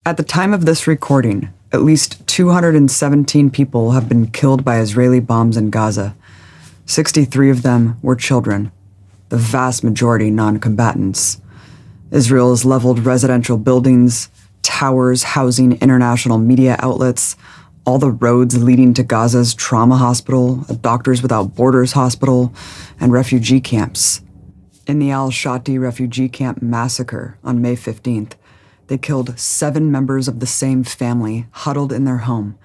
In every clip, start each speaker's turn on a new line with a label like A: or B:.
A: At the time of this recording, at least 217 people have been killed by Israeli bombs in Gaza. 63 of them were children, the vast majority non-combatants. Israel has leveled residential buildings, towers housing international media outlets, all the roads leading to Gaza's trauma hospital, a Doctors Without Borders hospital, and refugee camps. In the al-Shati refugee camp massacre on May 15th, they killed 7 members of the same family huddled in their home.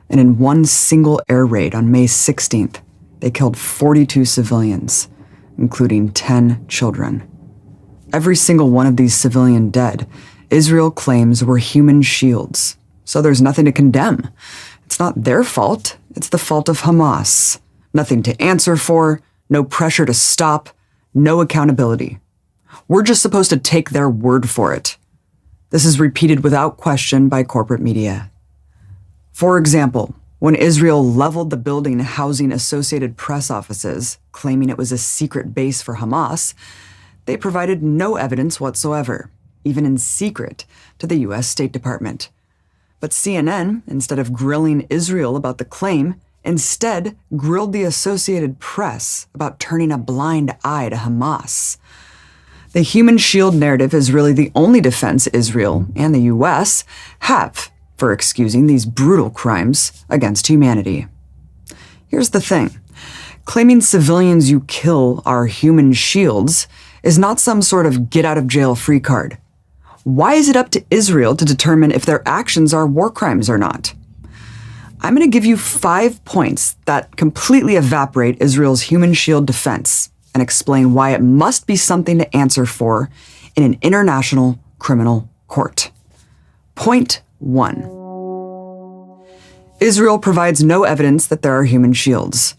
A: And in one single air raid on May 16th, they killed 42 civilians, including 10 children. Every single one of these civilian dead, Israel claims were human shields. So there's nothing to condemn. It's not their fault. It's the fault of Hamas. Nothing to answer for, no pressure to stop, no accountability. We're just supposed to take their word for it. This is repeated without question by corporate media. For example, when Israel leveled the building housing Associated Press offices, claiming it was a secret base for Hamas, they provided no evidence whatsoever, even in secret, to the U.S. State Department. But CNN, instead of grilling Israel about the claim, instead grilled the Associated Press about turning a blind eye to Hamas. The human shield narrative is really the only defense Israel and the U.S. have for excusing these brutal crimes against humanity. Here's the thing. Claiming civilians you kill are human shields is not some sort of get-out-of-jail-free card. Why is it up to Israel to determine if their actions are war crimes or not? I'm going to give you 5 points that completely evaporate Israel's human shield defense and explain why it must be something to answer for in an international criminal court. Point 1. Israel provides no evidence that there are human shields.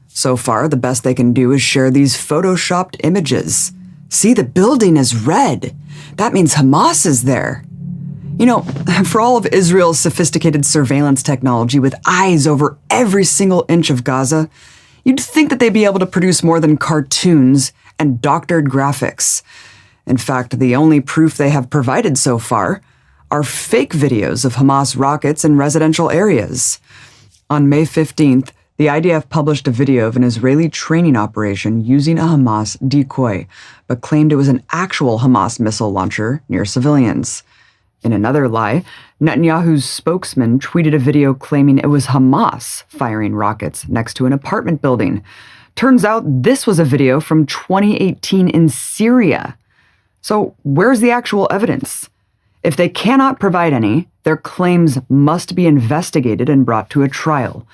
A: So far, the best they can do is share these photoshopped images. See, the building is red. That means Hamas is there. You know, for all of Israel's sophisticated surveillance technology with eyes over every single inch of Gaza, you'd think that they'd be able to produce more than cartoons and doctored graphics. In fact, the only proof they have provided so far are fake videos of Hamas rockets in residential areas. On May 15th, the IDF published a video of an Israeli training operation using a Hamas decoy, but claimed it was an actual Hamas missile launcher near civilians. In another lie, Netanyahu's spokesman tweeted a video claiming it was Hamas firing rockets next to an apartment building. Turns out this was a video from 2018 in Syria. So where's the actual evidence? If they cannot provide any, their claims must be investigated and brought to a trial.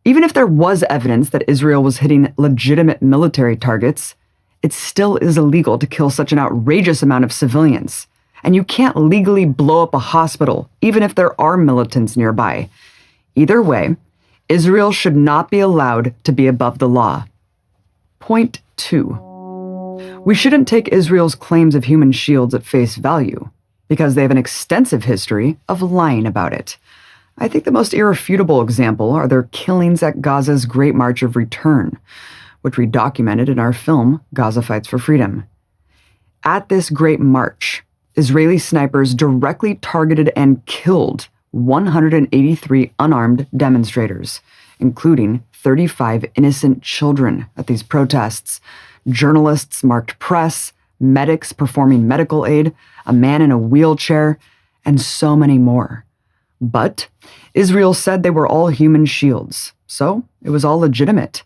A: Even if there was evidence that Israel was hitting legitimate military targets, it still is illegal to kill such an outrageous amount of civilians. And you can't legally blow up a hospital, even if there are militants nearby. Either way, Israel should not be allowed to be above the law. Point 2. We shouldn't take Israel's claims of human shields at face value, because they have an extensive history of lying about it. I think the most irrefutable example are their killings at Gaza's Great March of Return, which we documented in our film, Gaza Fights for Freedom. At this Great March, Israeli snipers directly targeted and killed 183 unarmed demonstrators, including 35 innocent children at these protests, journalists marked press, medics performing medical aid, a man in a wheelchair, and so many more. But Israel said they were all human shields, so it was all legitimate.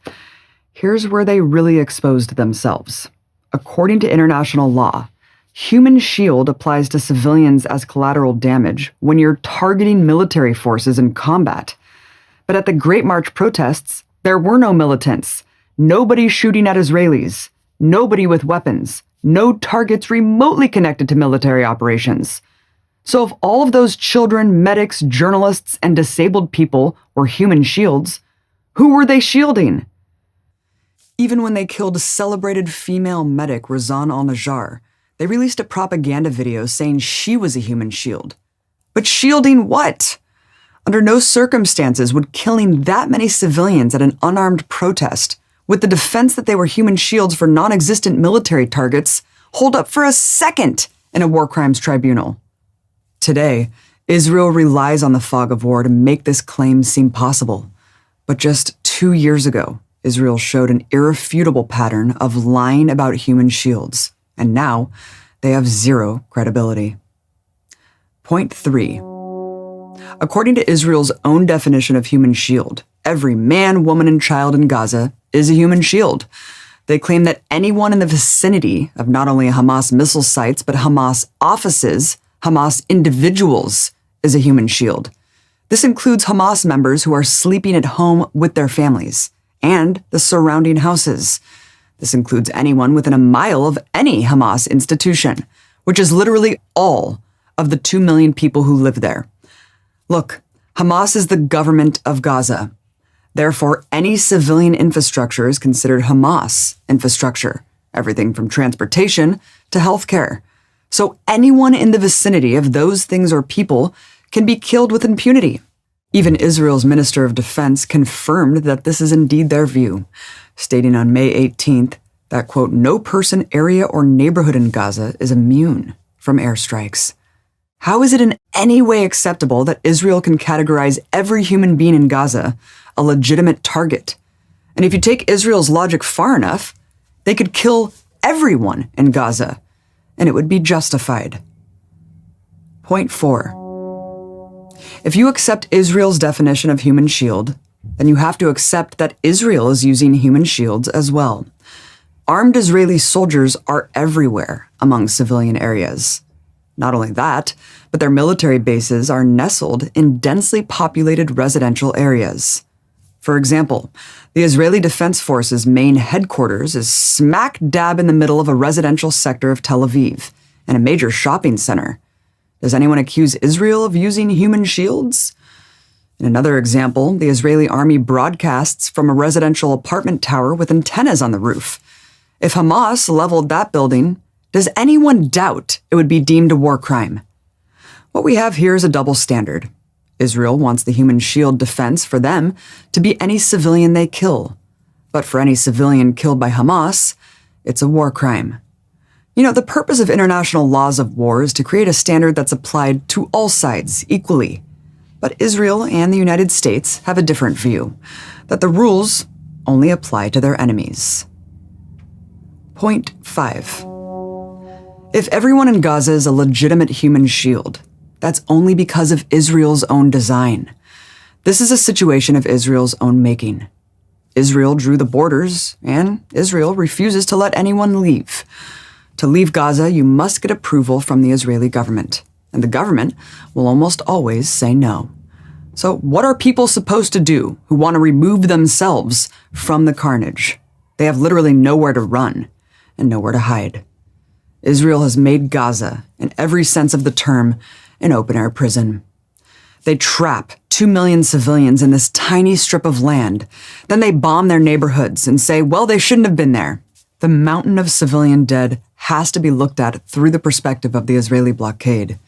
A: Here's where they really exposed themselves. According to international law, human shield applies to civilians as collateral damage when you're targeting military forces in combat. But at the Great March protests, there were no militants, nobody shooting at Israelis, nobody with weapons, no targets remotely connected to military operations. So if all of those children, medics, journalists, and disabled people were human shields, who were they shielding? Even when they killed celebrated female medic Razan al-Najjar, they released a propaganda video saying she was a human shield. But shielding what? Under no circumstances would killing that many civilians at an unarmed protest, with the defense that they were human shields for non-existent military targets, hold up for a second in a war crimes tribunal. Today, Israel relies on the fog of war to make this claim seem possible. But just 2 years ago, Israel showed an irrefutable pattern of lying about human shields, and now they have zero credibility. Point 3. According to Israel's own definition of human shield, every man, woman, and child in Gaza is a human shield. They claim that anyone in the vicinity of not only Hamas missile sites, but Hamas offices, Hamas individuals, is a human shield. This includes Hamas members who are sleeping at home with their families and the surrounding houses. This includes anyone within a mile of any Hamas institution, which is literally all of the 2 million people who live there. Look, Hamas is the government of Gaza. Therefore, any civilian infrastructure is considered Hamas infrastructure, everything from transportation to healthcare. So anyone in the vicinity of those things or people can be killed with impunity. Even Israel's Minister of Defense confirmed that this is indeed their view, stating on May 18th that, quote, no person, area, or neighborhood in Gaza is immune from airstrikes. How is it in any way acceptable that Israel can categorize every human being in Gaza a legitimate target? And if you take Israel's logic far enough, they could kill everyone in Gaza, and it would be justified. Point 4. If you accept Israel's definition of human shield, then you have to accept that Israel is using human shields as well. Armed Israeli soldiers are everywhere among civilian areas. Not only that, but their military bases are nestled in densely populated residential areas. For example, the Israeli Defense Forces' main headquarters is smack dab in the middle of a residential sector of Tel Aviv and a major shopping center. Does anyone accuse Israel of using human shields? In another example, the Israeli army broadcasts from a residential apartment tower with antennas on the roof. If Hamas leveled that building, does anyone doubt it would be deemed a war crime? What we have here is a double standard. Israel wants the human shield defense for them to be any civilian they kill. But for any civilian killed by Hamas, it's a war crime. You know, the purpose of international laws of war is to create a standard that's applied to all sides equally. But Israel and the United States have a different view, that the rules only apply to their enemies. Point 5. If everyone in Gaza is a legitimate human shield, that's only because of Israel's own design. This is a situation of Israel's own making. Israel drew the borders, and Israel refuses to let anyone leave. To leave Gaza, you must get approval from the Israeli government, and the government will almost always say no. So what are people supposed to do who want to remove themselves from the carnage? They have literally nowhere to run and nowhere to hide. Israel has made Gaza, in every sense of the term, an open-air prison. They trap 2 million civilians in this tiny strip of land. Then they bomb their neighborhoods and say, well, they shouldn't have been there. The mountain of civilian dead has to be looked at through the perspective of the Israeli blockade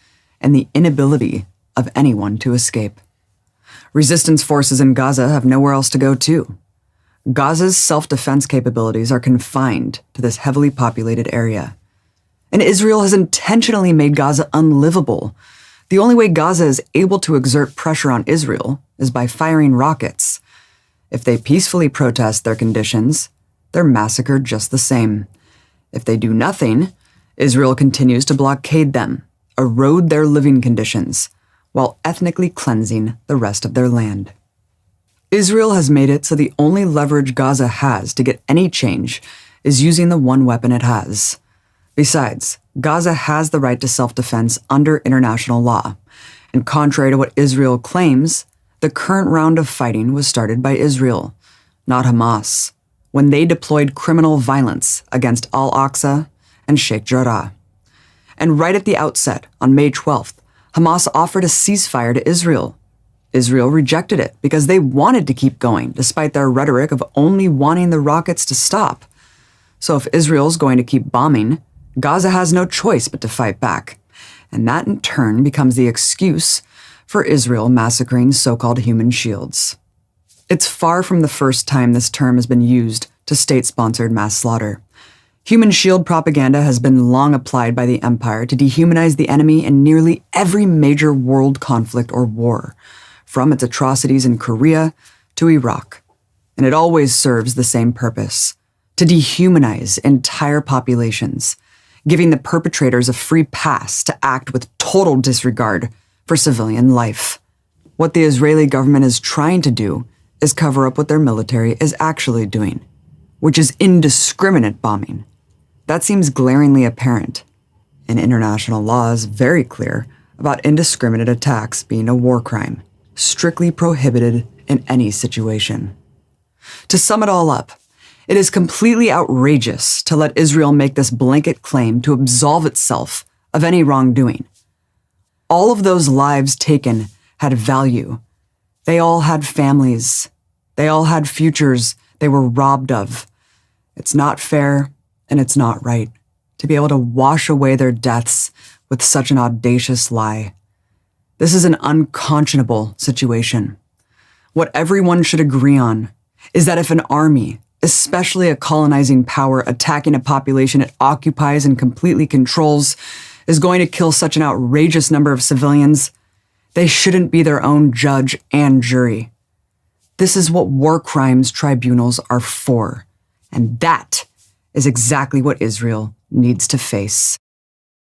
A: and the inability of anyone to escape. Resistance forces in Gaza have nowhere else to go to. Gaza's self-defense capabilities are confined to this heavily populated area. And Israel has intentionally made Gaza unlivable. The only way Gaza is able to exert pressure on Israel is by firing rockets. If they peacefully protest their conditions, they're massacred just the same. If they do nothing, Israel continues to blockade them, erode their living conditions, while ethnically cleansing the rest of their land. Israel has made it so the only leverage Gaza has to get any change is using the one weapon it has. Besides, Gaza has the right to self-defense under international law, and contrary to what Israel claims, the current round of fighting was started by Israel, not Hamas, when they deployed criminal violence against Al-Aqsa and Sheikh Jarrah. And right at the outset, on May 12th, Hamas offered a ceasefire to Israel. Israel rejected it because they wanted to keep going, despite their rhetoric of only wanting the rockets to stop. So if Israel's going to keep bombing, Gaza has no choice but to fight back, and that in turn becomes the excuse for Israel massacring so-called human shields. It's far from the first time this term has been used to state-sponsored mass slaughter. Human shield propaganda has been long applied by the empire to dehumanize the enemy in nearly every major world conflict or war, from its atrocities in Korea to Iraq. And it always serves the same purpose: to dehumanize entire populations, giving the perpetrators a free pass to act with total disregard for civilian life. What the Israeli government is trying to do is cover up what their military is actually doing, which is indiscriminate bombing. That seems glaringly apparent, and international law is very clear about indiscriminate attacks being a war crime, strictly prohibited in any situation. To sum it all up, it is completely outrageous to let Israel make this blanket claim to absolve itself of any wrongdoing. All of those lives taken had value. They all had families. They all had futures they were robbed of. It's not fair, and it's not right to be able to wash away their deaths with such an audacious lie. This is an unconscionable situation. What everyone should agree on is that if an army, especially a colonizing power attacking a population it occupies and completely controls, is going to kill such an outrageous number of civilians, they shouldn't be their own judge and jury. This is what war crimes tribunals are for, and that is exactly what Israel needs to face.